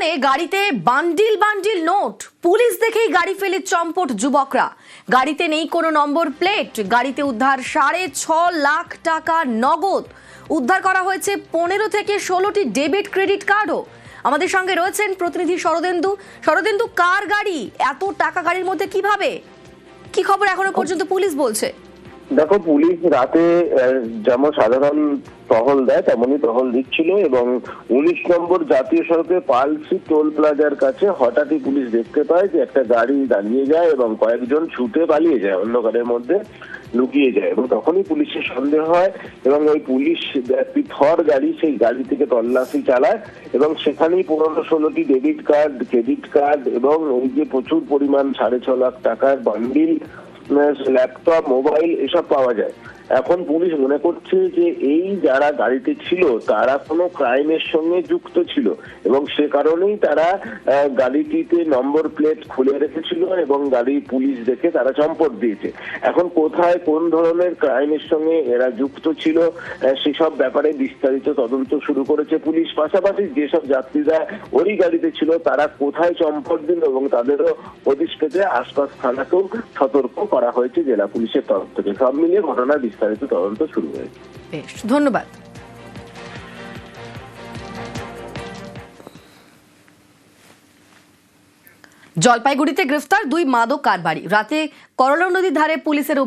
দোকানে গাড়িতে bundle bundle note, police দেখেই গাড়ি ফেলে চম্পট যুবকরা। গাড়িতে নেই কোনো নম্বর প্লেট, গাড়িতে উদ্ধার 6.5 লাখ টাকা নগদ। উদ্ধার করা হয়েছে 15 থেকে 16টি ডেবিট ক্রেডিট কার্ডও। আমাদের সঙ্গে রয়েছেন প্রতিনিধি শরদেন্দু। শরদেন্দু, কার গাড়ি? এত টাকা গাড়ির মধ্যে কিভাবে? কি খবর এখনো পর্যন্ত পুলিশ বলছে? দেখো, পুলিশ রাতে যেমন সাধারণ টহল দেয় তেমনই টহল দিচ্ছিল এবং 19 নম্বর জাতীয় সড়কে পালসি টোল প্লাজার কাছে হঠাৎই পুলিশ দেখতে পায় যে একটা গাড়ি দাঁড়িয়ে যায় এবং কয়েকজন ছুটে পালিয়ে যায়, অন্ধকারের মধ্যে লুকিয়ে যায়। এবং তখনই পুলিশের সন্দেহ হয় এবং ওই পুলিশ একটি থর গাড়ি, সেই গাড়ি থেকে তল্লাশি চালায় এবং সেখানেই 15-16টি ডেবিট কার্ড, ক্রেডিট কার্ড এবং ওই যে প্রচুর পরিমাণ 6.5 লাখ টাকার বান্ডিল, ল্যাপটপ, মোবাইল এসব পাওয়া যায়। এখন পুলিশ মনে করছে যে এই যারা গাড়িতে ছিল তারা কোনো ক্রাইমের সঙ্গে যুক্ত ছিল এবং সে কারণেই তারা গাড়িটিতে নম্বর প্লেট খুলে রেখেছিল এবং গাড়ি পুলিশ দেখে তারা চম্পট দিয়েছে। এখন কোথায় কোন ধরনের ক্রাইমের সঙ্গে এরা যুক্ত ছিল সেসব ব্যাপারে বিস্তারিত তদন্ত শুরু করেছে পুলিশ। পাশাপাশি যেসব যাত্রীরা ওই গাড়িতে ছিল তারা কোথায় চম্পট দিল এবং তাদেরও হদিশ পেতে আশপাশ থানাকেও সতর্ক করা হয়েছে জেলা পুলিশের তরফ থেকে। সব মিলিয়ে ঘটনার বিস্তারিত তদন্ত শুরু হয়েছে। বেশ, ধন্যবাদ। জলপাইগুড়িতে গ্রেফতার 2 মাদক কারবারি। রাতে করলা নদীর ধারে পুলিশের